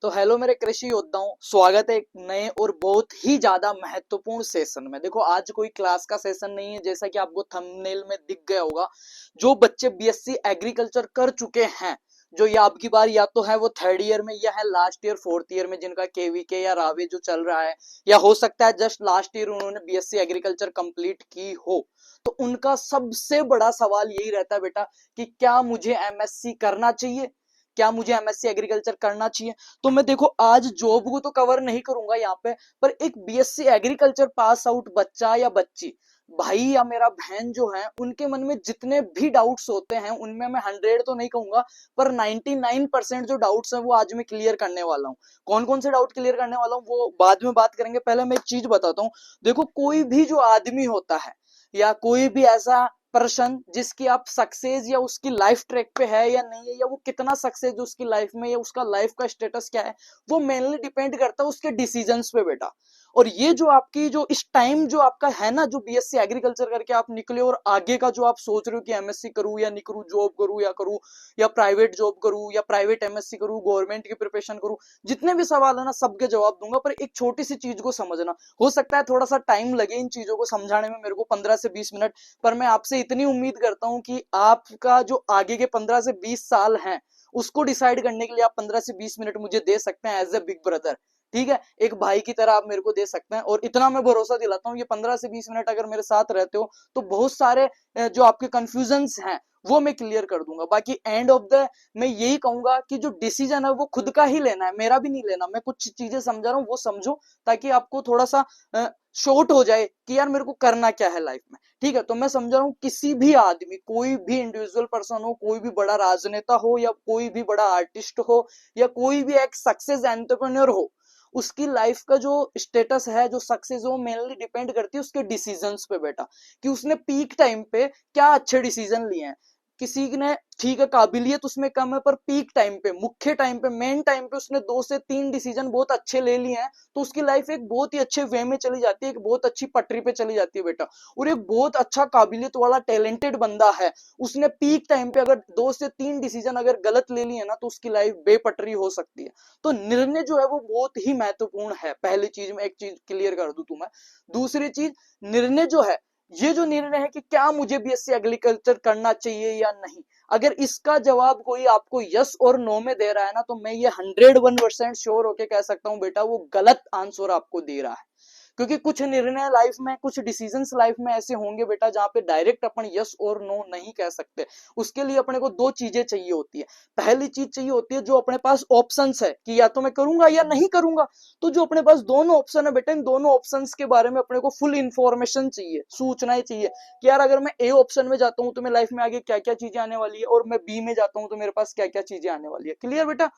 तो हेलो मेरे कृषि योद्धाओं, स्वागत है एक नए और बहुत ही ज्यादा महत्वपूर्ण सेशन में। देखो, आज कोई क्लास का सेशन नहीं है, जैसा कि आपको थंबनेल में दिख गया होगा। जो बच्चे बीएससी एग्रीकल्चर कर चुके हैं, जो ये आपकी बार या तो है वो थर्ड ईयर में या है लास्ट ईयर फोर्थ ईयर में, जिनका केवीके या रावे जो चल रहा है, या हो सकता है जस्ट लास्ट ईयर उन्होंने बीएससी एग्रीकल्चर कंप्लीट की हो, तो उनका सबसे बड़ा सवाल यही रहता है बेटा कि क्या मुझे एमएससी करना चाहिए, क्या मुझे एमएससी एग्रीकल्चर करना चाहिए। तो मैं देखो आज जॉब को तो कवर नहीं करूंगा यहाँ पे, पर एक बीएससी एग्रीकल्चर पास आउट बच्चा या बच्ची, भाई या मेरा बहन जो है, उनके मन में जितने भी डाउट्स होते हैं, उनमें मैं 100 तो नहीं कहूंगा, पर 99% जो डाउट्स हैं वो आज मैं क्लियर करने वाला हूँ। कौन कौन से डाउट क्लियर करने वाला हूँ वो बाद में बात करेंगे। पहले मैं एक चीज बताता हूँ। देखो, कोई भी जो आदमी होता है या कोई भी ऐसा पर्सन जिसकी आप सक्सेस या उसकी लाइफ ट्रैक पे है या नहीं है, या वो कितना सक्सेस उसकी लाइफ में, या उसका लाइफ का स्टेटस क्या है, वो मेनली डिपेंड करता है उसके डिसीजंस पे बेटा। और ये जो आपकी जो इस टाइम जो आपका है ना, जो बीएससी एग्रीकल्चर करके आप निकले और आगे का जो आप सोच रहे हो कि एमएससी करूं या नहीं करूं, जॉब करूं या प्राइवेट जॉब करूं या प्राइवेट एमएससी करूं, गवर्नमेंट की प्रिपरेशन करूं, जितने भी सवाल है ना सबके जवाब दूंगा। पर एक छोटी सी चीज को समझना, हो सकता है थोड़ा सा टाइम लगे इन चीजों को समझाने में, मेरे को 15 से 20 मिनट, पर मैं आपसे इतनी उम्मीद करता हूं कि आपका जो आगे के 15 से 20 साल हैं उसको डिसाइड करने के लिए आप 15 से 20 मिनट मुझे दे सकते हैं एज ए बिग ब्रदर। ठीक है, एक भाई की तरह आप मेरे को दे सकते हैं, और इतना मैं भरोसा दिलाता हूँ, ये 15 से 20 मिनट अगर मेरे साथ रहते हो तो बहुत सारे जो आपके कंफ्यूजन्स हैं वो मैं क्लियर कर दूंगा। बाकी एंड ऑफ द मैं यही कहूंगा कि जो डिसीजन है वो खुद का ही लेना है, मेरा भी नहीं लेना। मैं कुछ चीजें समझा रहा हूँ वो समझो, ताकि आपको थोड़ा सा शॉर्ट हो जाए कि यार मेरे को करना क्या है लाइफ में। ठीक है, तो मैं समझ रहा हूँ किसी भी आदमी, कोई भी इंडिविजुअल पर्सन हो, कोई भी बड़ा राजनेता हो या कोई भी बड़ा आर्टिस्ट हो या कोई भी एक सक्सेस एंटरप्रेन्योर हो, उसकी लाइफ का जो स्टेटस है, जो सक्सेस हो, मेनली डिपेंड करती है उसके डिसीजंस पे बेटा, कि उसने पीक टाइम पे क्या अच्छे डिसीजन लिए हैं। किसी ने, ठीक है, काबिलियत उसमें कम है, पर पीक टाइम पे, मुख्य टाइम पे, मेन टाइम पे उसने 2 से 3 डिसीजन बहुत अच्छे ले लिए हैं, तो उसकी लाइफ एक बहुत ही अच्छे वे में चली जाती है, एक बहुत अच्छी पटरी पे चली जाती है बेटा। और एक बहुत अच्छा काबिलियत वाला टैलेंटेड बंदा है, उसने पीक टाइम पे अगर 2 से 3 डिसीजन अगर गलत ले लिए ना, तो उसकी लाइफ बेपटरी हो सकती है। तो निर्णय जो है वो बहुत ही महत्वपूर्ण है। पहली चीज में एक चीज क्लियर कर दूं तुम्हें। दूसरी चीज, निर्णय जो है, ये जो निर्णय है कि क्या मुझे बीएससी एग्रीकल्चर करना चाहिए या नहीं, अगर इसका जवाब कोई आपको यस और नो में दे रहा है ना, तो मैं ये 101% श्योर होके कह सकता हूं बेटा वो गलत आंसर आपको दे रहा है। क्योंकि कुछ निर्णय लाइफ में, कुछ डिसीजंस लाइफ में ऐसे होंगे बेटा जहां पे डायरेक्ट अपन यस और नो नहीं कह सकते। उसके लिए अपने को 2 चीजें चाहिए होती है। पहली चीज चाहिए होती है जो अपने पास ऑप्शंस है कि या तो मैं करूंगा या नहीं करूंगा। तो जो अपने पास दोनों ऑप्शन है बेटा, इन दोनों ऑप्शंस के बारे में अपने को फुल इंफॉर्मेशन चाहिए, सूचनाएं चाहिए कि यार अगर मैं ए ऑप्शन में जाता हूं तो मेरी लाइफ में आगे क्या क्या चीजें आने वाली है, और मैं बी में जाता हूं तो मेरे पास क्या क्या चीजें आने वाली है। क्लियर बेटा?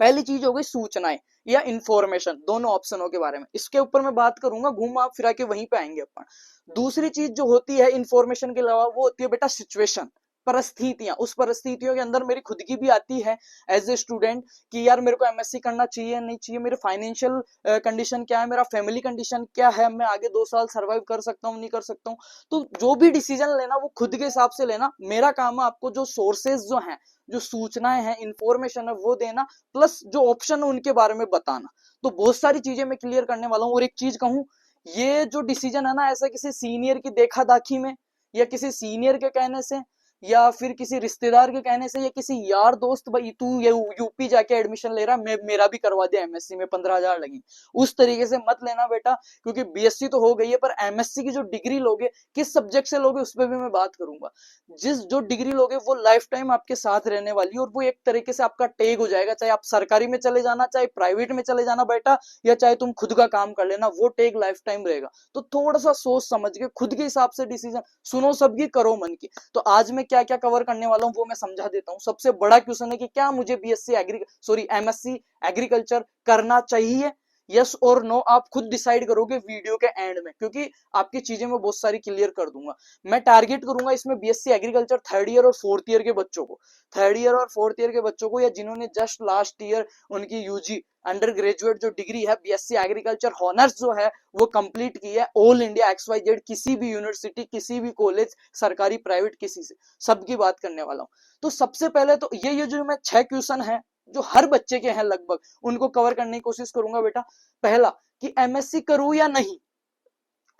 पहली चीज हो गई सूचनाएं या इंफॉर्मेशन, दोनों ऑप्शनों के बारे में। इसके ऊपर मैं बात करूंगा, घूम फिरा के वहीं पे आएंगे अपन। दूसरी चीज जो होती है इंफॉर्मेशन के अलावा, वो होती है बेटा सिचुएशन, परिस्थितियां। उस परिस्थितियों के अंदर मेरी खुद की भी आती है एज ए स्टूडेंट कि यार मेरे को एमएससी करना चाहिए नहीं चाहिए, मेरे फाइनेंशियल कंडीशन क्या है, मेरा फैमिली कंडीशन क्या है, मैं आगे 2 साल सर्वाइव कर सकता हूँ नहीं कर सकता हूँ। तो जो भी डिसीजन लेना वो खुद के हिसाब से लेना। मेरा काम है आपको जो सोर्सेज जो हैं, जो सूचनाएं हैं, इंफॉर्मेशन है, वो देना, प्लस जो ऑप्शन है उनके बारे में बताना। तो बहुत सारी चीजें मैं क्लियर करने वाला हूँ। और एक चीज कहूँ, ये जो डिसीजन है ना, ऐसा किसी सीनियर की देखा दाखी में या किसी सीनियर के कहने से या फिर किसी रिश्तेदार के कहने से या किसी यार दोस्त, भाई तू ये यूपी जाके एडमिशन ले रहा, मैं मेरा भी करवा दिया एमएससी में 15,000 लगी, उस तरीके से मत लेना बेटा। क्योंकि बीएससी तो हो गई है, पर एमएससी की जो डिग्री लोगे, किस सब्जेक्ट से लोगे उस पर भी मैं बात करूंगा। जिस जो डिग्री लोगे वो लाइफ टाइम आपके साथ रहने वाली है, और वो एक तरीके से आपका टैग हो जाएगा, चाहे आप सरकारी में चले जाना, चाहे प्राइवेट में चले जाना बेटा, या चाहे तुम खुद का काम कर लेना, वो टैग लाइफ टाइम रहेगा। तो थोड़ा सा सोच समझ के खुद के हिसाब से डिसीजन, सुनो सबकी करो मन की। तो आज मैं क्या क्या कवर करने वाला हूं वो मैं समझा देता हूं। सबसे बड़ा क्वेश्चन है कि क्या मुझे बीएससी एमएससी एग्रीकल्चर करना चाहिए, यस और नो आप खुद डिसाइड करोगे वीडियो के एंड में, क्योंकि आपकी चीजें मैं बहुत सारी क्लियर कर दूंगा। मैं टारगेट करूंगा इसमें बीएससी एग्रीकल्चर थर्ड ईयर और फोर्थ ईयर के बच्चों को, थर्ड ईयर और फोर्थ ईयर के बच्चों को, या जिन्होंने जस्ट लास्ट ईयर उनकी यूजी अंडर ग्रेजुएट जो डिग्री है बीएससी एग्रीकल्चर हॉनर्स जो है वो कंप्लीट की है, ऑल इंडिया XYZ किसी भी यूनिवर्सिटी, किसी भी कॉलेज, सरकारी प्राइवेट, किसी से, सबकी बात करने वाला हूं। तो सबसे पहले तो ये जो मैं 6 क्वेश्चन है जो हर बच्चे के हैं लगभग, उनको कवर करने की कोशिश करूंगा बेटा। पहला कि एमएससी करूं या नहीं,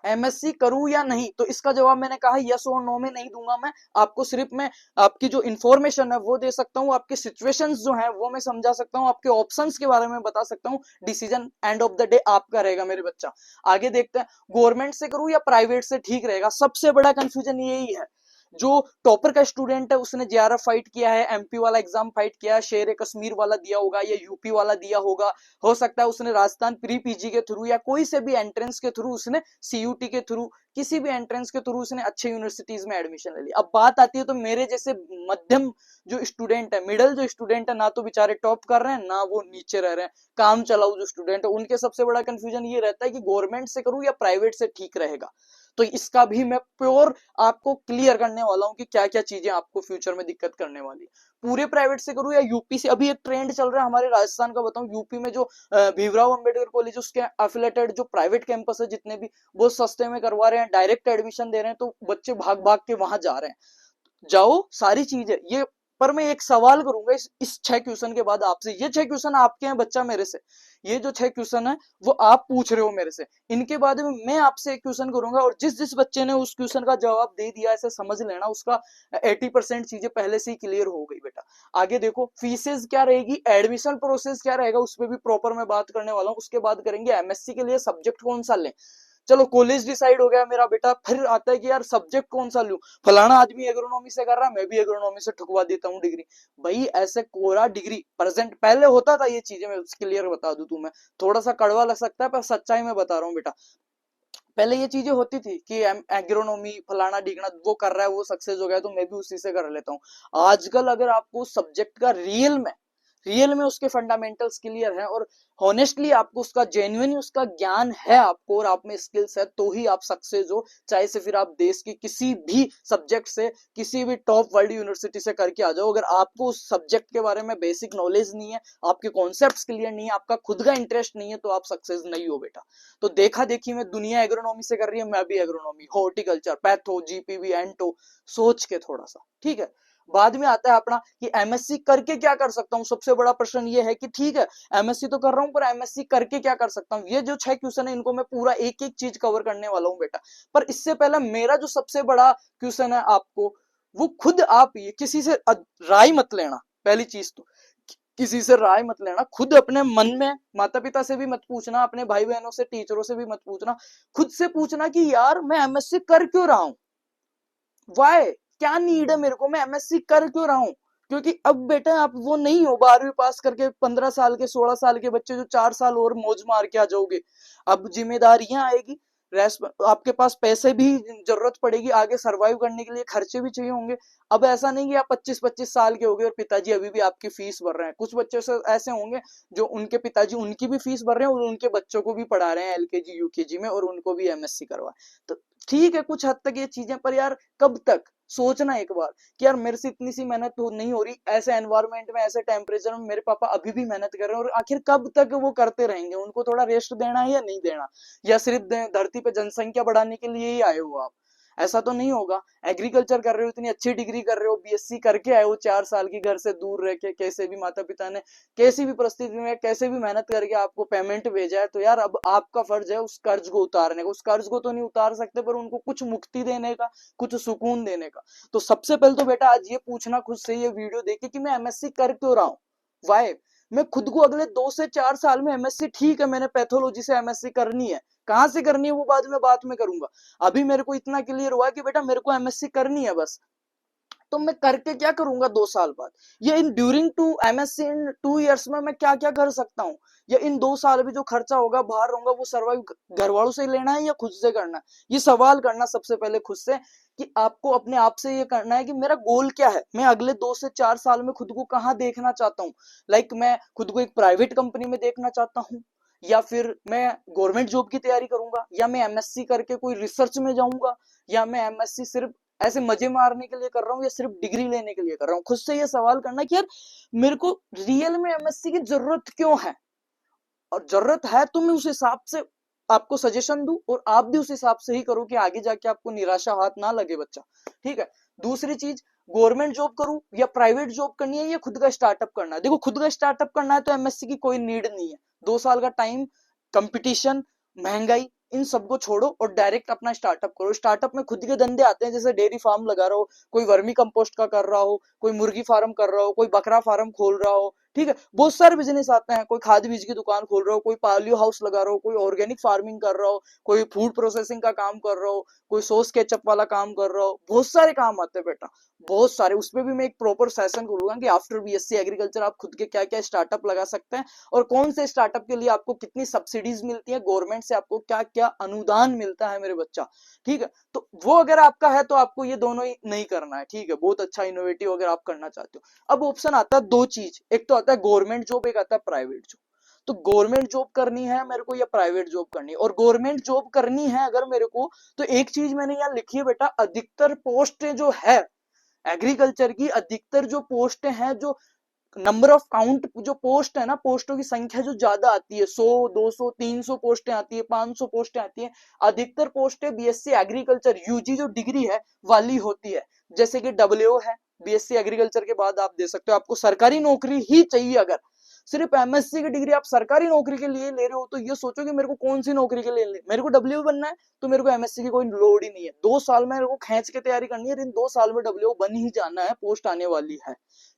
एमएससी करूं या नहीं, तो इसका जवाब मैंने कहा यस और नो में नहीं दूंगा मैं आपको, सिर्फ मैं आपकी जो इंफॉर्मेशन है वो दे सकता हूं, आपके सिचुएशंस जो हैं वो मैं समझा सकता हूं, आपके ऑप्शंस के बारे में बता सकता हूं, decision end of the day आपका रहेगा मेरे बच्चा। आगे देखते हैं, गवर्नमेंट से करूं या प्राइवेट से ठीक रहेगा। सबसे बड़ा कंफ्यूजन यही है, जो टॉपर का स्टूडेंट है उसने जेआरएफ फाइट किया है, एमपी वाला एग्जाम फाइट किया है, शेर कश्मीर वाला दिया होगा या यूपी वाला दिया होगा, हो सकता है उसने राजस्थान प्री पीजी के थ्रू या कोई से भी एंट्रेंस के थ्रू, उसने सीयूटी के थ्रू, किसी भी एंट्रेंस के थ्रू उसने अच्छे यूनिवर्सिटीज में एडमिशन ले लिया। अब बात आती है तो मेरे जैसे मध्यम जो स्टूडेंट है, मिडल जो स्टूडेंट है, ना तो बेचारे टॉप कर रहे हैं ना वो नीचे रह रहे हैं, काम चलाऊ जो स्टूडेंट है, उनके सबसे बड़ा कंफ्यूजन ये रहता है कि गवर्नमेंट से करूं या प्राइवेट से ठीक रहेगा। तो इसका भी मैं प्योर आपको क्लियर करने वाला हूं कि क्या क्या चीजें आपको फ्यूचर में दिक्कत करने वाली है। पूरे प्राइवेट से करूं या यूपी से, अभी एक ट्रेंड चल रहा है हमारे राजस्थान का, बताऊं यूपी में जो भीमराव अंबेडकर कॉलेज उसके एफिलेटेड जो प्राइवेट कैंपस है जितने भी, वो सस्ते में करवा रहे हैं, डायरेक्ट एडमिशन दे रहे हैं, तो बच्चे भाग भाग के वहां जा रहे हैं। जाओ, सारी चीजें ये, पर मैं एक सवाल करूंगा इस 6 क्वेश्चन के बाद आपसे, ये 6 क्वेश्चन आपके हैं बच्चा मेरे से, ये जो 6 क्वेश्चन है वो आप पूछ रहे हो मेरे से, इनके बाद में मैं आपसे एक क्वेश्चन करूंगा, और जिस जिस बच्चे ने उस क्वेश्चन का जवाब दे दिया, ऐसे समझ लेना उसका 80% चीजें पहले से ही क्लियर हो गई बेटा। आगे देखो, फीसेस क्या रहेगी, एडमिशन प्रोसेस क्या रहेगा, उस पर भी प्रॉपर मैं बात करने वाला हूँ। उसके बाद करेंगे एमएससी के लिए सब्जेक्ट कौन सा लें, चलो कॉलेज डिसाइड हो गया मेरा बेटा, फिर आता है कि यार सब्जेक्ट कौन सा लूं, फलाना आदमी एग्रोनॉमी से कर रहा है, मैं भी एग्रोनॉमी से ठुकवा देता हूँ डिग्री। भाई ऐसे कोरा डिग्री प्रेजेंट पहले होता था, ये चीजें मैं क्लियर बता दूं तुम्हें, थोड़ा सा कड़वा लग सकता है पर सच्चाई में बता रहा हूँ बेटा। पहले ये चीजें होती थी कि एग्रोनॉमी फलाना डिगना वो कर रहा है, वो सक्सेस हो गया तो मैं भी उसी से कर लेता हूँ। आजकल अगर आपको सब्जेक्ट का रियल में उसके फंडामेंटल्स क्लियर है, और हॉनेस्टली आपको उसका जेन्युइन उसका ज्ञान है आपको, और आप में स्किल्स है, तो ही आप सक्सेस हो। चाहे से फिर आप देश की किसी भी सब्जेक्ट से, किसी भी टॉप वर्ल्ड यूनिवर्सिटी से करके आ जाओ, अगर आपको उस सब्जेक्ट के बारे में बेसिक नॉलेज नहीं है, आपके कॉन्सेप्ट्स क्लियर नहीं है, आपका खुद का इंटरेस्ट नहीं है, तो आप सक्सेस नहीं हो बेटा। तो देखा देखी में दुनिया एग्रोनॉमी से कर रही है, मैं भी एग्रोनॉमी, हॉर्टिकल्चर, पैथो, जीपीवी, एंटो, सोच के थोड़ा सा, ठीक है। बाद में आता है अपना कि एमएससी करके क्या कर सकता हूं। सबसे बड़ा प्रश्न ये है कि ठीक है एमएससी तो कर रहा हूं, पर एमएससी करके क्या कर सकता हूं। ये जो 6 क्वेश्चन है इनको मैं पूरा एक एक चीज कवर करने वाला हूं बेटा। पर इससे पहले मेरा जो सबसे बड़ा क्वेश्चन है आपको, वो खुद आप ये किसी से राय मत लेना। पहली चीज तो किसी से राय मत लेना, खुद अपने मन में, माता पिता से भी मत पूछना, अपने भाई बहनों से, टीचरों से भी मत पूछना, खुद से पूछना कि यार मैं एमएससी कर क्यों रहा हूं, वाई, क्या नीड है मेरे को, मैं एमएससी कर क्यों रहा हूं। क्योंकि अब बेटा आप वो नहीं हो 12वीं पास करके 15 साल के 16 साल के बच्चे जो 4 साल और मौज मार के आ जाओगे। अब जिम्मेदारियां आएगी, आपके पास पैसे भी जरूरत पड़ेगी, आगे सरवाइव करने के लिए खर्चे भी चाहिए होंगे। अब ऐसा नहीं कि आप 25-25 साल के हो गए और पिताजी अभी भी आपकी फीस भर रहे हैं। कुछ बच्चे ऐसे होंगे जो उनके पिताजी उनकी भी फीस भर रहे हैं और उनके बच्चों को भी पढ़ा रहे हैं एलकेजी यूकेजी में, और उनको भी एमएससी करवा। तो ठीक है कुछ हद तक ये चीजें, पर यार कब तक सोचना एक बार कि यार मेरे से इतनी सी मेहनत तो नहीं हो रही, ऐसे एनवायरमेंट में, ऐसे टेम्परेचर में मेरे पापा अभी भी मेहनत कर रहे हैं, और आखिर कब तक वो करते रहेंगे, उनको थोड़ा रेस्ट देना है या नहीं देना, या सिर्फ धरती पे जनसंख्या बढ़ाने के लिए ही आए हो आप। ऐसा तो नहीं होगा। एग्रीकल्चर कर रहे हो, इतनी अच्छी डिग्री कर रहे हो, बीएससी करके आए हो 4 साल की, घर से दूर रह के, कैसे भी माता पिता ने कैसी भी परिस्थिति में कैसे भी मेहनत करके आपको पेमेंट भेजा है, तो यार अब आपका फर्ज है उस कर्ज को उतारने का। उस कर्ज को तो नहीं उतार सकते, पर उनको कुछ मुक्ति देने का, कुछ सुकून देने का। तो सबसे पहले तो बेटा आज ये पूछना खुद से, ये वीडियो देख के कि मैं एमएससी कर क्यों रहा हूँ, वाई। मैं खुद को अगले 2 से 4 साल में एमएससी, ठीक है मैंने पैथोलॉजी से एमएससी करनी है, कहां से करनी है वो बात में करूंगा। अभी मेरे को इतना क्लियर हुआ कि बेटा मेरे को एमएससी करनी है बस, तो मैं करके क्या करूंगा 2 साल बाद, या in during two MSc in 2 years में मैं क्या क्या कर सकता हूँ, या इन 2 साल में जो खर्चा होगा बाहर रहूंगा वो सर्वाइव घर वालों से लेना है या खुद से करना है। ये सवाल करना सबसे पहले खुद से, कि आपको अपने आप से ये करना है कि मेरा गोल क्या है, मैं अगले 2 से 4 साल में खुद को कहाँ देखना चाहता हूँ। लाइक मैं खुद को एक प्राइवेट कंपनी में देखना चाहता हूँ, या फिर मैं गवर्नमेंट जॉब की तैयारी करूंगा, या मैं एमएससी करके कोई रिसर्च में जाऊंगा, या मैं एमएससी सिर्फ ऐसे मजे मारने के लिए कर रहा हूँ, या सिर्फ डिग्री लेने के लिए कर रहा हूँ। खुद से ये सवाल करना कि यार मेरे को रियल में एमएससी की जरूरत क्यों है, और जरूरत है तो मैं उस हिसाब से आपको सजेशन दूं, और आप भी उस हिसाब से ही करो कि आगे जाके आपको निराशा हाथ ना लगे बच्चा, ठीक है। दूसरी चीज, गवर्नमेंट जॉब करूं या प्राइवेट जॉब करनी है या खुद का स्टार्टअप करना है? देखो खुद का स्टार्टअप करना है तो एमएससी की कोई नीड नहीं है। 2 साल का टाइम, कंपटीशन, महंगाई, इन सबको छोड़ो और डायरेक्ट अपना स्टार्टअप करो। स्टार्टअप में खुद के धंधे आते हैं, जैसे डेयरी फार्म लगा रहा हो, कोई वर्मी कंपोस्ट का कर रहा हो, कोई मुर्गी फार्म कर रहा हो, कोई बकरा फार्म खोल रहा हो, ठीक है, बहुत सारे बिजनेस आते हैं। कोई खाद बीज की दुकान खोल रहा हो, कोई पालियो हाउस लगा रहा हो, कोई ऑर्गेनिक फार्मिंग कर रहा हो, कोई फूड प्रोसेसिंग का काम कर रहा हो, कोई सॉस केचप वाला काम कर रहा हो, बहुत सारे काम आते हैं बेटा, बहुत सारे। उसमें भी मैं एक प्रॉपर सेशन करूंगा कि आफ्टर बीएससी एग्रीकल्चर आप खुद के क्या क्या स्टार्टअप लगा सकते हैं और कौन से स्टार्टअप के लिए आपको कितनी सब्सिडीज मिलती है, गवर्नमेंट से आपको क्या क्या अनुदान मिलता है मेरे बच्चा, ठीक है। तो वो अगर आपका है तो आपको ये दोनों ही नहीं करना है, ठीक है, बहुत अच्छा इनोवेटिव अगर आप करना चाहते हो। अब ऑप्शन आता है दो चीज, एक तो आता है गवर्नमेंट जॉब, एक आता है प्राइवेट जॉब। तो गवर्नमेंट जॉब करनी है मेरे को या प्राइवेट जॉब करनी है? और गवर्नमेंट जॉब करनी है अगर मेरे को, तो एक चीज मैंने यहाँ लिखी है बेटा, अधिकतर पोस्टें जो है एग्रीकल्चर की, अधिकतर जो पोस्टें हैं, जो नंबर ऑफ काउंट जो पोस्ट है ना, पोस्टों की संख्या जो ज्यादा आती है, 100 200 300 पोस्टें आती है, 500 पोस्टें आती है, अधिकतर पोस्टें बीएससी एग्रीकल्चर यूजी जो डिग्री है वाली होती है। जैसे कि डब्ल्यू है, बीएससी एग्रीकल्चर के बाद आप दे सकते हो। आपको सरकारी नौकरी ही चाहिए, अगर सिर्फ एमएससी की डिग्री आप सरकारी नौकरी के लिए ले रहे हो तो ये सोचो कि मेरे को कौन सी नौकरी के लिए ले, मेरे को डब्ल्यू बनना है तो मेरे को एमएससी की कोई लोड ही नहीं है। 2 साल में मेरे को खींच के तैयारी करनी है, इन 2 साल में डब्ल्यू बन ही जाना है, पोस्ट आने वाली है,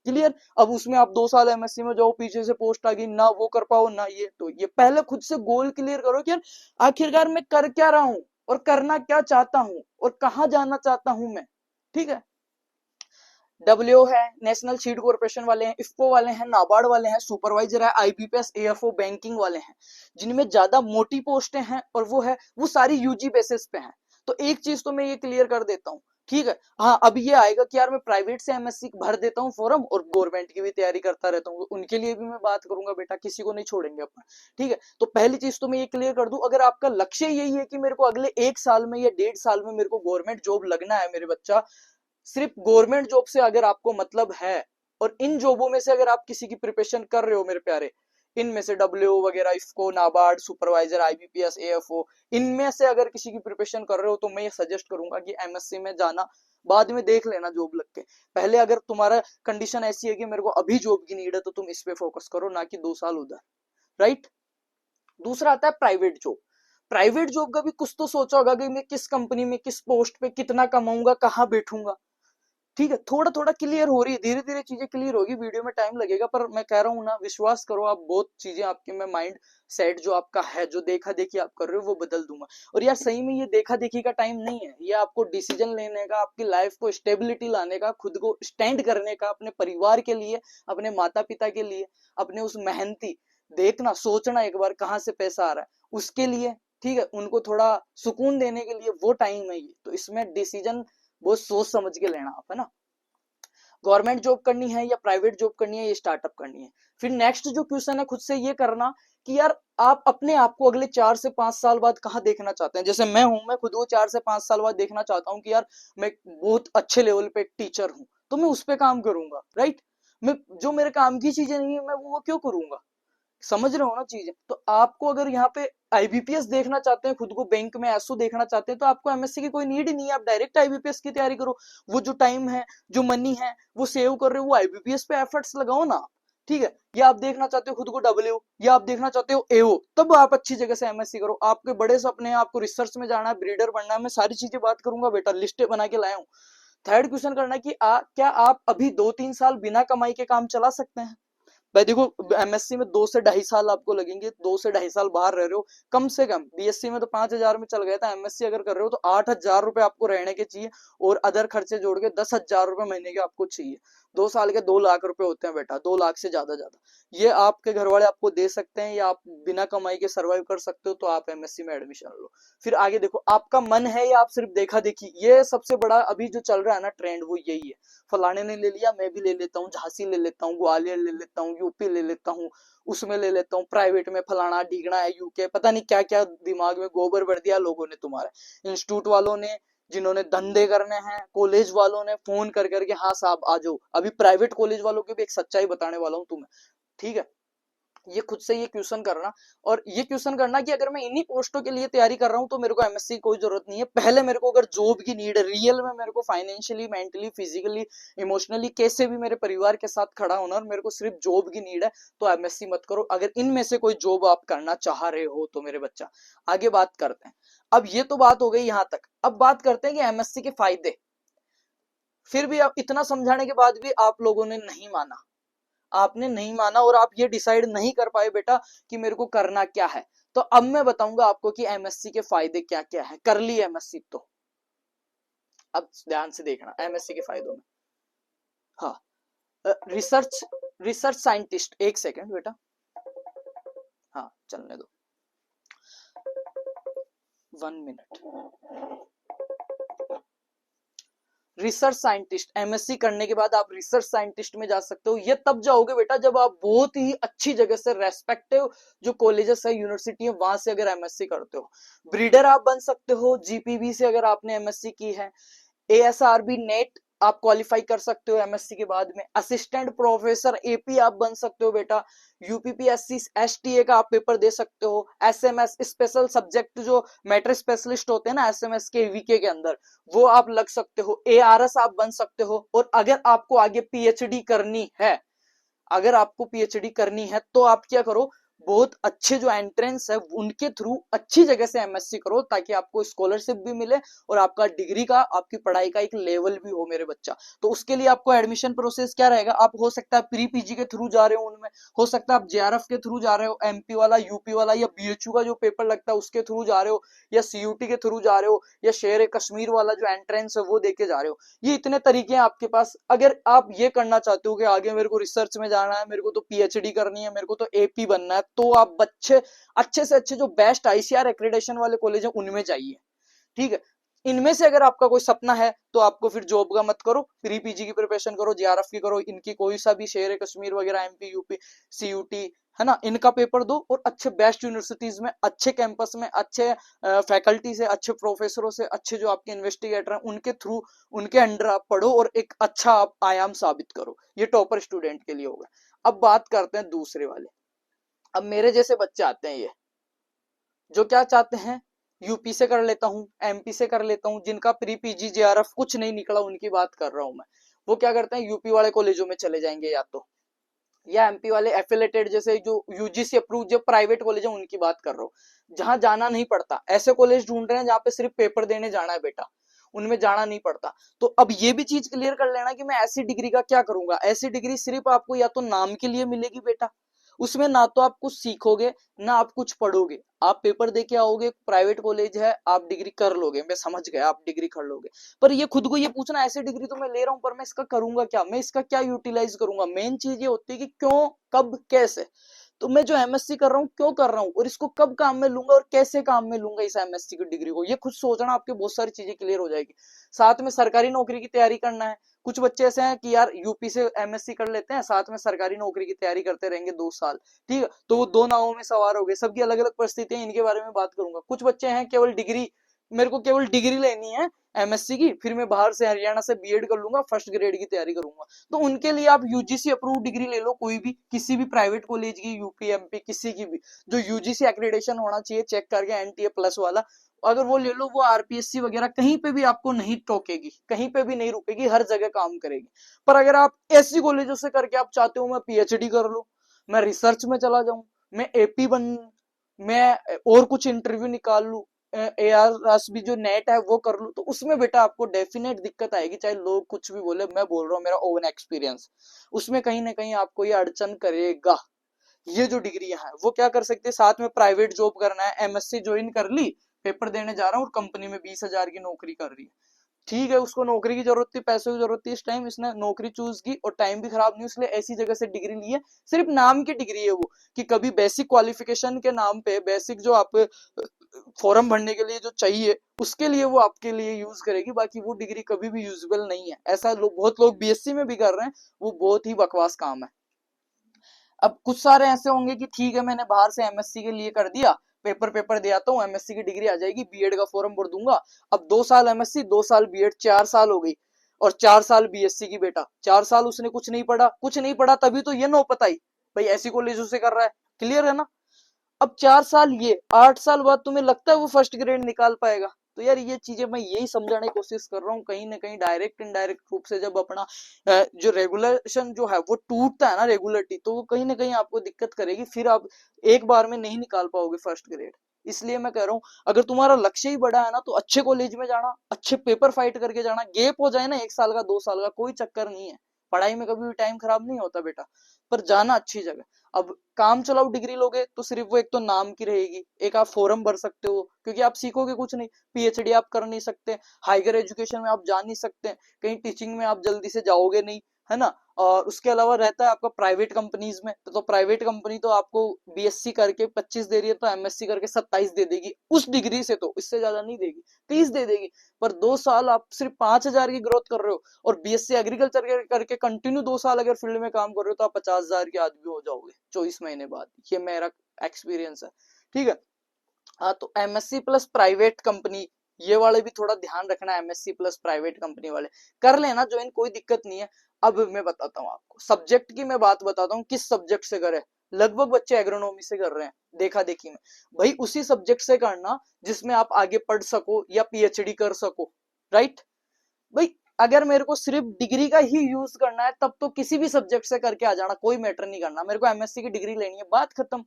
क्लियर। अब उसमें आप 2 साल एमएससी में जाओ, पीछे से पोस्ट आ गई ना, वो कर पाओ ना ये, तो ये पहले खुद से गोल क्लियर करो कि यार आखिरकार मैं कर क्या रहा हूं और करना क्या चाहता हूं और कहां जाना चाहता हूं मैं, ठीक है। डब्ल्यू है, नेशनल सीड कॉर्पोरेशन वाले हैं, इफ्को वाले हैं, नाबार्ड वाले हैं, सुपरवाइजर है, आईबीपीएस, एएफओ, बैंकिंग वाले हैं, जिनमें ज्यादा मोटी पोस्टें हैं और वो सारी यूजी बेसिस पे हैं। तो एक चीज तो मैं ये क्लियर कर देता हूँ, ठीक है। हाँ, अब ये आएगा कि यार मैं प्राइवेट से एमएससी भर देता हूँ फॉर्म और गवर्नमेंट की भी तैयारी करता रहता हूँ, उनके लिए भी मैं बात करूंगा बेटा, किसी को नहीं छोड़ेंगे अपन, ठीक है। तो पहली चीज तो मैं ये क्लियर कर दूं, अगर आपका लक्ष्य यही है कि मेरे को अगले 1 साल में या 1.5 साल में मेरे को गवर्नमेंट जॉब लगना है मेरे बच्चा, सिर्फ गवर्नमेंट जॉब से अगर आपको मतलब है और इन जॉबों में से अगर आप किसी की प्रिपरेशन कर रहे हो मेरे प्यारे, इनमें से डब्ल्यू वगैरह, IFFCO, NABARD, supervisor, IBPS, AFO, इनमें से अगर किसी की प्रिपरेशन कर रहे हो तो मैं ये सजेस्ट करूंगा कि एमएससी में जाना, बाद में देख लेना जॉब लग के। पहले अगर तुम्हारा कंडीशन ऐसी है कि मेरे को अभी जॉब की नीड है तो तुम इस पे फोकस करो, ना कि 2 साल उधर, राइट। दूसरा आता है प्राइवेट जॉब। प्राइवेट जॉब का भी कुछ तो सोचा होगा कि मैं किस कंपनी में किस पोस्ट पे कितना कमाऊंगा, कहाँ बैठूंगा, ठीक है। थोड़ा थोड़ा क्लियर हो रही है, धीरे धीरे चीजें क्लियर होगी, वीडियो में टाइम लगेगा, पर मैं कह रहा हूं ना, विश्वास करो आप, बहुत चीजें आपके में माइंड सेट जो आपका है, जो देखा देखी आप कर रहे हो वो बदल दूंगा। और यार सही में ये देखा देखी का टाइम नहीं है, ये आपको डिसीजन लेने का, आपकी लाइफ को स्टेबिलिटी लाने का, खुद को स्टैंड करने का, अपने परिवार के लिए, अपने माता पिता के लिए, अपने उस मेहनती, देखना सोचना एक बार कहाँ से पैसा आ रहा है उसके लिए, ठीक है, उनको थोड़ा सुकून देने के लिए वो टाइम है ये। तो इसमें डिसीजन बहुत सोच समझ के लेना आप, है ना। गवर्नमेंट जॉब करनी है या प्राइवेट जॉब करनी है या स्टार्टअप करनी है। फिर नेक्स्ट जो क्वेश्चन है खुद से ये करना कि यार आप अपने आप को अगले 4 से 5 साल बाद कहाँ देखना चाहते हैं। जैसे मैं हूं, मैं खुद को 4 से 5 साल बाद देखना चाहता हूँ कि यार मैं बहुत अच्छे लेवल पे एक टीचर हूँ, तो मैं उस पर काम करूंगा, राइट। मैं जो मेरे काम की चीजें नहीं है मैं वो क्यों करूंगा, समझ रहे हो ना चीजें। तो आपको अगर यहाँ पे आईबीपीएस देखना चाहते हैं, खुद को बैंक में एसओ देखना चाहते हैं, तो आपको एमएससी की कोई नीड ही नहीं है, आप डायरेक्ट आईबीपीएस की तैयारी करो। वो जो टाइम है, जो मनी है, वो सेव कर रहे हो, वो आईबीपीएस पे एफर्ट्स लगाओ ना, ठीक है। या आप देखना चाहते हो खुद को डब्ल्यू, या आप देखना चाहते हो एओ, तब आप अच्छी जगह से एमएससी करो। आपके बड़े सपने हैं, आपको रिसर्च में जाना है, ब्रीडर बनना है, मैं सारी चीजें बात करूंगा बेटा, लिस्टें बना के लाया हूँ। थर्ड क्वेश्चन करना है कि क्या आप अभी 2-3 साल बिना कमाई के काम चला सकते हैं? भाई देखो, एमएससी में 2 से ढाई साल आपको लगेंगे, 2 से ढाई साल बाहर रह रहे हो कम से कम। बीएससी में तो 5,000 में चल गया था, एमएससी अगर कर रहे हो तो 8,000 रुपए आपको रहने के चाहिए और अदर खर्चे जोड़ के 10,000 रुपए महीने के आपको चाहिए। 2 साल के 2 लाख रुपए होते हैं बेटा, 2 लाख से ज्यादा ये आपके घर वाले आपको दे सकते हैं, या आप बिना कमाई के सर्वाइव कर सकते हो, तो आप एमएससी में एडमिशन लो। फिर आगे देखो आपका मन है या आप सिर्फ देखा देखी, ये सबसे बड़ा अभी जो चल रहा है ना ट्रेंड, वो यही है, फलाने ने ले लिया मैं भी ले लेता हूँ, झांसी ले लेता हूँ, ग्वालियर ले लेता हूँ, यूपी ले लेता हूँ, उसमें ले लेता हूँ, प्राइवेट में फलाना ढीगना है, यूके, पता नहीं क्या क्या दिमाग में गोबर भर दिया लोगों ने, तुम्हारे इंस्टीट्यूट वालों ने, जिन्होंने धंधे करने हैं, कॉलेज वालों ने फोन कर करके, हाँ साहब आ जाओ। अभी प्राइवेट कॉलेज वालों की भी एक सच्चाई बताने वाला हूँ तुम्हें, ठीक है। ये खुद से ये क्वेश्चन करना, और ये क्वेश्चन करना कि अगर मैं इन्हीं पोस्टों के लिए तैयारी कर रहा हूं तो मेरे को एमएससी की कोई जरूरत नहीं है। पहले मेरे को अगर जॉब की नीड है, रियल में मेरे को फाइनेंशियली, मेंटली, फिजिकली, इमोशनली कैसे भी मेरे परिवार के साथ खड़ा होना, और मेरे को सिर्फ जॉब की नीड है, तो एमएससी मत करो। अगर इनमें से कोई जॉब आप करना चाह रहे हो तो मेरे बच्चा, आगे बात करते हैं। अब ये तो बात हो गई यहां तक। अब बात करते हैं कि एमएससी के फायदे। फिर भी अब इतना समझाने के बाद भी आप लोगों ने नहीं माना, आपने नहीं माना, और आप ये डिसाइड नहीं कर पाए बेटा कि मेरे को करना क्या है। तो अब मैं बताऊंगा आपको कि एमएससी के फायदे क्या क्या है। कर ली एमएससी तो अब ध्यान से देखना एमएससी के फायदों में। हाँ, रिसर्च रिसर्च साइंटिस्ट, एक सेकंड बेटा, हाँ चलने दो, 1 मिनट। रिसर्च साइंटिस्ट, एमएससी करने के बाद आप रिसर्च साइंटिस्ट में जा सकते हो। ये तब जाओगे बेटा जब आप बहुत ही अच्छी जगह से, रेस्पेक्टिव जो कॉलेजेस है, यूनिवर्सिटी है, वहां से अगर एमएससी करते हो। ब्रीडर आप बन सकते हो जीपीवी से अगर आपने एमएससी की है। एएसआरबी नेट आप क्वालिफाई कर सकते हो एमएससी के बाद में। असिस्टेंट प्रोफेसर एपी आप बन सकते हो बेटा। यूपीपीएससी एसटीए का आप पेपर दे सकते हो। एसएमएस स्पेशल सब्जेक्ट जो मैटर स्पेशलिस्ट होते हैं ना एसएमएस के वीके के अंदर, वो आप लग सकते हो। एआरएस आप बन सकते हो। और अगर आपको आगे पीएचडी करनी है, अगर आपको पीएचडी करनी है तो आप क्या करो, बहुत अच्छे जो एंट्रेंस है उनके थ्रू अच्छी जगह से एमएससी करो, ताकि आपको स्कॉलरशिप भी मिले और आपका डिग्री का, आपकी पढ़ाई का एक लेवल भी हो मेरे बच्चा। तो उसके लिए आपको एडमिशन प्रोसेस क्या रहेगा, आप हो सकता है प्री पीजी के थ्रू जा रहे हो उनमें, हो सकता है आप जेआरएफ के थ्रू जा रहे हो, एमपी वाला, यूपी वाला, या बीएचयू का जो पेपर लगता है उसके थ्रू जा रहे हो, या सीयूटी के थ्रू जा रहे हो, या शेर कश्मीर वाला जो एंट्रेंस है वो देके जा रहे हो। ये इतने तरीके हैं आपके पास। अगर आप ये करना चाहते हो कि आगे मेरे को रिसर्च में जाना है, मेरे को तो पीएचडी करनी है, मेरे को तो एपी बनना है, तो आप बच्चे अच्छे से अच्छे जो बेस्ट आईसीआर एक्रेडिटेशन वाले कॉलेज है उनमें जाइए। ठीक है, इनमें से अगर आपका कोई सपना है तो आपको फिर जॉब का मत करो, प्री पीजी की प्रिपरेशन करो, जेआरएफ की करो, इनकी कोई सा भी शेर कश्मीर वगैरह, एमपी, यूपी, सीयूटी है ना, इनका पेपर दो, और अच्छे बेस्ट यूनिवर्सिटीज में, अच्छे कैंपस में, अच्छे फैकल्टी से, अच्छे प्रोफेसरों से, अच्छे जो आपके इन्वेस्टिगेटर हैं उनके थ्रू, उनके अंडर आप पढ़ो और एक अच्छा आप आयाम साबित करो। ये टॉपर स्टूडेंट के लिए होगा। अब बात करते हैं दूसरे वाले। अब मेरे जैसे बच्चे आते हैं, ये जो क्या चाहते हैं, यूपी से कर लेता हूँ, एमपी से कर लेता हूँ, जिनका प्री पीजी जेआरएफ कुछ नहीं निकला, उनकी बात कर रहा हूं मैं। वो क्या करते हैं, यूपी वाले कॉलेजों में चले जाएंगे, या तो या एमपी वाले एफिलेटेड जैसे जो यूजीसी अप्रूव जो प्राइवेट कॉलेज है उनकी बात कर रहा हूँ, जहां जाना नहीं पड़ता। ऐसे कॉलेज ढूंढ रहे हैं जहां पे सिर्फ पेपर देने जाना है बेटा, उनमें जाना नहीं पड़ता। तो अब ये भी चीज क्लियर कर लेना कि मैं ऐसी डिग्री का क्या करूंगा। ऐसी डिग्री सिर्फ आपको या तो नाम के लिए मिलेगी बेटा, उसमें ना तो आप कुछ सीखोगे ना आप कुछ पढ़ोगे। आप पेपर दे के आओगे, प्राइवेट कॉलेज है, आप डिग्री कर लोगे, मैं समझ गया, आप डिग्री कर लोगे। पर ये खुद को ये पूछना, ऐसी डिग्री तो मैं ले रहा हूं पर मैं इसका करूंगा क्या, मैं इसका क्या यूटिलाइज करूंगा। मेन चीज ये होती है कि क्यों, कब, कैसे। तो मैं जो एमएससी कर रहा हूँ क्यों कर रहा हूँ, और इसको कब काम में लूंगा और कैसे काम में लूंगा इस एमएससी की डिग्री को, ये खुद सोचना, आपके बहुत सारी चीजें क्लियर हो जाएगी। साथ में सरकारी नौकरी की तैयारी करना है। कुछ बच्चे ऐसे हैं कि यार यूपी से एमएससी कर लेते हैं, साथ में सरकारी नौकरी की तैयारी करते रहेंगे 2 साल, ठीक है, तो वो दो नावों में सवार हो गए। सबकी अलग अलग परिस्थितियां, इनके बारे में बात करूंगा। कुछ बच्चे हैं केवल डिग्री, मेरे को केवल डिग्री लेनी है एमएससी की, फिर मैं बाहर से हरियाणा से बीएड कर लूंगा, फर्स्ट ग्रेड की तैयारी करूंगा। तो उनके लिए आप यूजीसी अप्रूव डिग्री ले लो, कोई भी, किसी भी प्राइवेट कॉलेज की, यूपी, एमपी, किसी की भी, जो यूजीसी एक्रेडिटेशन होना चाहिए चेक करके, एनटीए प्लस वाला, अगर वो ले लो, वो आरपीएससी वगैरह कहीं पे भी आपको नहीं टोकेगी, कहीं पे भी नहीं रुकेगी, हर जगह काम करेगी। पर अगर आप ऐसी कॉलेजों से करके आप चाहते हो मैं पीएचडी कर लूं, मैं रिसर्च में चला जाऊं, मैं एपी बन, मैं और कुछ इंटरव्यू निकाल लूं, एआरएस भी जो नेट है वो कर लूं, तो उसमें बेटा आपको डेफिनेट दिक्कत आएगी, चाहे लोग कुछ भी बोले। मैं बोल रहा हूँ मेरा ओवन एक्सपीरियंस, उसमें कहीं ना कहीं आपको ये अड़चन करेगा। ये जो डिग्रियां हैं वो क्या कर सकते हैं, साथ में प्राइवेट जॉब करना है, एमएससी ज्वाइन कर ली, पेपर देने जा रहा हूँ और कंपनी में 20,000 की नौकरी कर रही है, ठीक है, उसको नौकरी की जरूरत थी, पैसों की जरूरत थी इस टाइम, इसने नौकरी चूज की और टाइम भी खराब नहीं, इसलिए ऐसी जगह से डिग्री ली है। सिर्फ नाम की डिग्री है वो, कि कभी बेसिक क्वालिफिकेशन के नाम पे, बेसिक जो आप फॉर्म भरने के लिए जो चाहिए उसके लिए वो आपके लिए यूज करेगी, बाकी वो डिग्री कभी भी यूजेबल नहीं है। ऐसा बहुत लोग बीएससी में भी कर रहे हैं, वो बहुत ही बकवास काम है। अब कुछ सारे ऐसे होंगे कि ठीक है मैंने बाहर से एमएससी के लिए कर दिया, पेपर पेपर दे आता हूँ, एमएससी की डिग्री आ जाएगी, बीएड का फॉर्म भर दूंगा। अब 2 साल एमएससी, 2 साल बीएड, 4 साल हो गई, और 4 साल बीएससी की बेटा, 4 साल उसने कुछ नहीं पढ़ा, कुछ नहीं पढ़ा, तभी तो ये नो पता ही भाई ऐसी कॉलेजों से कर रहा है, क्लियर है ना? अब 4 साल, ये 8 साल बाद तुम्हें लगता है वो फर्स्ट ग्रेड निकाल पाएगा? तो यार ये चीजें मैं यही समझाने की कोशिश कर रहा हूँ, कहीं ना कहीं डायरेक्ट इनडायरेक्ट रूप से जब अपना जो रेगुलेशन जो है वो टूटता है ना, रेगुलरिटी, तो वो कहीं ना कहीं आपको दिक्कत करेगी, फिर आप एक बार में नहीं निकाल पाओगे फर्स्ट ग्रेड। इसलिए मैं कह रहा हूँ, अगर तुम्हारा लक्ष्य ही बड़ा है ना, तो अच्छे कॉलेज में जाना, अच्छे पेपर फाइट करके जाना, गैप हो जाए ना 1 साल का 2 साल का, कोई चक्कर नहीं है। पढ़ाई में कभी भी टाइम खराब नहीं होता बेटा, पर जाना अच्छी जगह। अब काम चलाओ डिग्री लोगे तो सिर्फ वो एक तो नाम की रहेगी, एक आप फॉर्म भर सकते हो, क्योंकि आप सीखोगे कुछ नहीं, पीएचडी आप कर नहीं सकते, हाइगर एजुकेशन में आप जा नहीं सकते, कहीं टीचिंग में आप जल्दी से जाओगे नहीं, है ना? और उसके अलावा रहता है आपका प्राइवेट कंपनीज में, तो प्राइवेट कंपनी तो आपको बीएससी करके 25 दे रही है, तो एमएससी करके 27 दे देगी उस डिग्री से, तो इससे ज्यादा नहीं देगी, 30 दे देगी। पर 2 साल आप सिर्फ 5,000 की ग्रोथ कर रहे हो, और बीएससी एग्रीकल्चर करके कंटिन्यू 2 साल अगर फील्ड में काम कर रहे हो, तो आप 50,000 के आदमी हो जाओगे 24 महीने बाद। ये मेरा एक्सपीरियंस है, ठीक है? हाँ, तो एमएससी प्लस प्राइवेट कंपनी, ये वाले भी थोड़ा ध्यान रखना, एमएससी प्लस प्राइवेट कंपनी वाले कर लेना ज्वाइन, कोई दिक्कत नहीं है। अब मैं बताता हूँ आपको सब्जेक्ट की, मैं बात बताता हूँ किस सब्जेक्ट से करे। लगभग बच्चे एग्रोनॉमी से कर रहे हैं देखा देखी में, भाई उसी सब्जेक्ट से करना जिसमें आप आगे पढ़ सको या पीएचडी कर सको, राइट? भाई अगर मेरे को सिर्फ डिग्री का ही यूज करना है, तब तो किसी भी सब्जेक्ट से करके आ जाना, कोई मैटर नहीं करना, मेरे को एमएससी की डिग्री लेनी है, बात खत्म।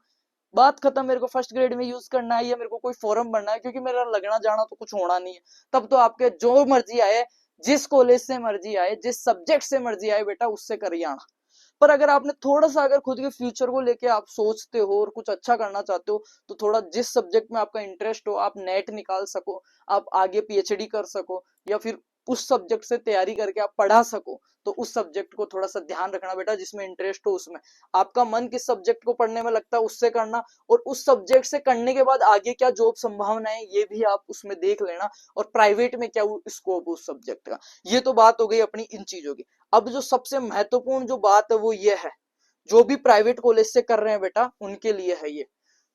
बात खत्म, मेरे को फर्स्ट ग्रेड में यूज करना है या मेरे को कोई फॉर्म भरना है, क्योंकि मेरा लगना जाना तो कुछ होना नहीं है। तब तो आपके जो मर्जी आए, जिस कॉलेज से मर्जी आए, जिस सब्जेक्ट से मर्जी आए बेटा, उससे कर ही आना। पर अगर आपने थोड़ा सा अगर खुद के फ्यूचर को लेके आप सोचते हो और कुछ अच्छा करना चाहते हो, तो थोड़ा जिस सब्जेक्ट में आपका इंटरेस्ट हो, आप नेट निकाल सको, आप आगे पीएचडी कर सको, या फिर उस सब्जेक्ट से तैयारी करके आप पढ़ा सको, तो उस सब्जेक्ट को थोड़ा सा ध्यान रखना बेटा, जिसमें इंटरेस्ट हो उसमें। आपका मन किस सब्जेक्ट को पढ़ने में लगता है उससे करना, और उस सब्जेक्ट से करने के बाद आगे क्या जॉब संभावना है ये भी आप उसमें देख लेना, और प्राइवेट में क्या स्कोप उस सब्जेक्ट का। ये तो बात हो गई अपनी इन चीजों की। अब जो सबसे महत्वपूर्ण जो बात है वो ये है, जो भी प्राइवेट कॉलेज से कर रहे हैं बेटा उनके लिए है ये,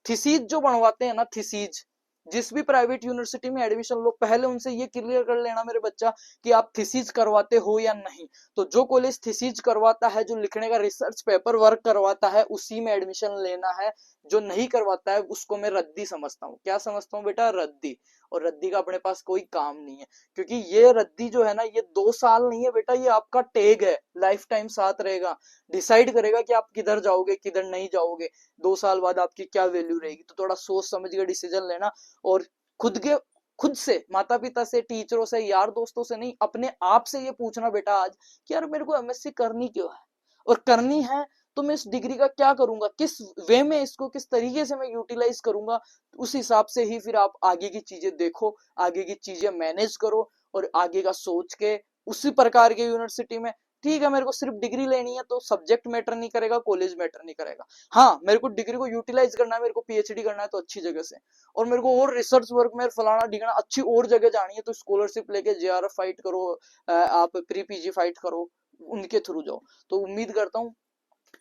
थीसीज जो बनवाते हैं ना, थीसीज, जिस भी प्राइवेट यूनिवर्सिटी में एडमिशन लो, पहले उनसे ये क्लियर कर लेना मेरे बच्चा कि आप थीसीज करवाते हो या नहीं। तो जो कॉलेज थीसीज करवाता है, जो लिखने का रिसर्च पेपर वर्क करवाता है, उसी में एडमिशन लेना है। जो नहीं करवाता है उसको मैं रद्दी समझता हूँ। क्या समझता हूँ बेटा? रद्दी। और रद्दी का अपने पास कोई काम नहीं है, क्योंकि ये रद्दी जो है ना, ये 2 साल नहीं है बेटा, ये आपका टैग है, लाइफ टाइम साथ रहेगा, डिसाइड करेगा कि आप किधर जाओगे किधर नहीं जाओगे, 2 साल बाद आपकी क्या वैल्यू रहेगी। तो थोड़ा सोच समझ के डिसीजन लेना, और खुद से, माता पिता से, टीचरों से, यार दोस्तों से नहीं, अपने आप से ये पूछना बेटा आज कि यार मेरे को एमएससी करनी क्यों है, और करनी है तो मैं इस डिग्री का क्या करूंगा, किस वे में इसको किस तरीके से मैं यूटिलाइज करूंगा। उस हिसाब से ही फिर आप आगे की चीजें देखो, आगे की चीजें मैनेज करो, और आगे का सोच के उसी प्रकार के यूनिवर्सिटी में। ठीक है, मेरे को सिर्फ डिग्री लेनी है, तो सब्जेक्ट मैटर नहीं करेगा, कॉलेज मैटर नहीं करेगा। हाँ, मेरे को डिग्री को यूटिलाइज करना है, मेरे को पीएचडी करना है, तो अच्छी जगह से, और मेरे को और रिसर्च वर्क में फलाना ढिकना अच्छी और जगह जानी है, तो स्कॉलरशिप लेके जेआरएफ फाइट करो, आप प्री पीजी फाइट करो, उनके थ्रू जाओ। तो उम्मीद करता हूँ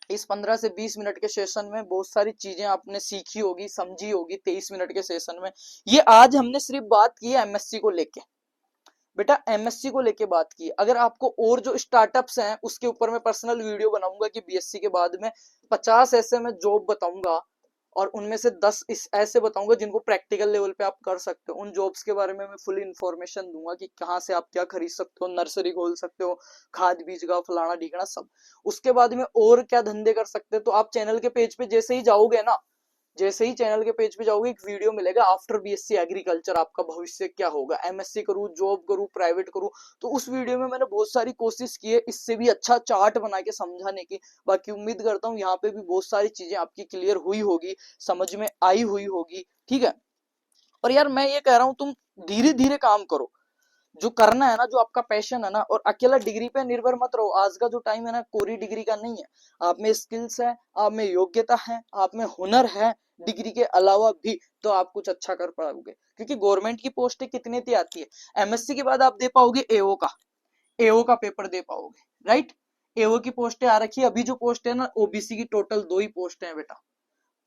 इस 15 से 20 मिनट के सेशन में बहुत सारी चीजें आपने सीखी होगी, समझी होगी 23 मिनट के सेशन में। ये आज हमने सिर्फ बात की है एमएससी को लेके, बेटा एमएससी को लेके बात की। अगर आपको और जो स्टार्टअप्स हैं उसके ऊपर मैं पर्सनल वीडियो बनाऊंगा कि बीएससी के बाद में 50 ऐसे मैं जॉब बताऊंगा, और उनमें से 10 इस ऐसे बताऊंगा जिनको प्रैक्टिकल लेवल पे आप कर सकते हो। उन जॉब्स के बारे में मैं फुल इन्फॉर्मेशन दूंगा कि कहाँ से आप क्या खरीद सकते हो, नर्सरी खोल सकते हो, खाद बीज का फलाना ढीकना सब। उसके बाद में और क्या धंधे कर सकते हो, तो आप चैनल के पेज पे जैसे ही जाओगे ना, जैसे ही चैनल के पेज पे जाओगे, एक वीडियो मिलेगा आफ्टर बीएससी एग्रीकल्चर आपका भविष्य क्या होगा, एमएससी करूँ, जॉब करूँ, प्राइवेट करूँ। तो उस वीडियो में मैंने बहुत सारी कोशिश की है इससे भी अच्छा चार्ट बना के समझाने की। बाकी उम्मीद करता हूँ यहाँ पे भी बहुत सारी चीजें आपकी क्लियर हुई होगी, समझ में आई हुई होगी, ठीक है? और यार मैं ये कह रहा हूँ, तुम धीरे धीरे काम करो, जो करना है ना, जो आपका पैशन है ना, और अकेला डिग्री पे निर्भर मत रहो। आज का जो टाइम है ना, कोरी डिग्री का नहीं है। आप में स्किल्स है, आप में योग्यता है, आप में हुनर है, डिग्री के अलावा भी, तो आप कुछ अच्छा कर पाओगे, क्योंकि गवर्नमेंट की पोस्टें कितने ती आती है। एमएससी के बाद आप दे पाओगे एओ का, एओ का पेपर दे पाओगे, राइट? एओ की पोस्टें आ रखी है। अभी जो पोस्ट है ना, ओबीसी की टोटल 2 ही पोस्टें हैं बेटा,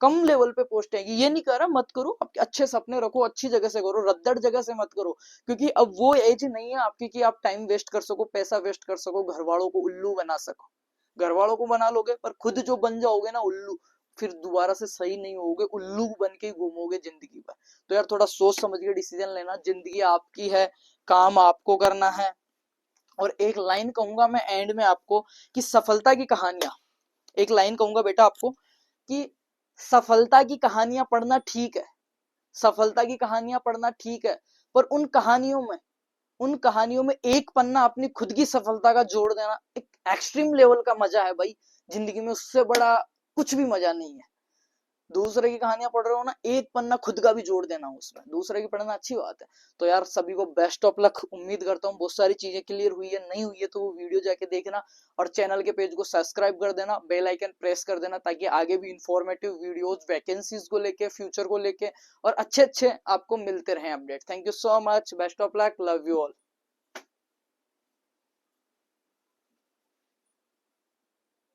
कम लेवल पे पोस्ट है। ये नहीं कह रहा मत करो, आपके अच्छे सपने रखो, अच्छी जगह से करो, रद्दड़ जगह से मत करो, क्योंकि अब वो एज नहीं है आपकी कि आप टाइम वेस्ट कर सको, पैसा वेस्ट कर सको, घर वालों को उल्लू बना सको। घर वालों को बना लोगे पर खुद जो बन जाओगे ना उल्लू, फिर दोबारा से सही नहीं होगे, उल्लू बन के ही घूमोगे जिंदगी में। तो यार थोड़ा सोच समझ के डिसीजन लेना, जिंदगी आपकी है, काम आपको करना है। और एक लाइन कहूंगा मैं एंड में आपको कि सफलता की कहानियां, एक लाइन कहूंगा बेटा आपको कि सफलता की कहानियां पढ़ना ठीक है, सफलता की कहानियां पढ़ना ठीक है, पर उन कहानियों में एक पन्ना अपनी खुद की सफलता का जोड़ देना एक एक्सट्रीम लेवल का मजा है भाई जिंदगी में, उससे बड़ा कुछ भी मजा नहीं है। दूसरे की कहानियां पढ़ रहे हो ना, एक पन्ना खुद का भी जोड़ देना उसमें, दूसरे की पढ़ना अच्छी बात है। तो यार सभी को बेस्ट ऑफ लक, उम्मीद करता हूँ बहुत सारी चीजें क्लियर हुई है, नहीं हुई है तो वो वीडियो जाके देखना, और चैनल के पेज को सब्सक्राइब कर देना, बेल आइकन प्रेस कर देना, ताकि आगे भी इंफॉर्मेटिव वीडियोस वैकेंसीज को लेके, फ्यूचर को लेके और अच्छे अच्छे आपको मिलते रहे update. Thank you so much, best of luck, love you all.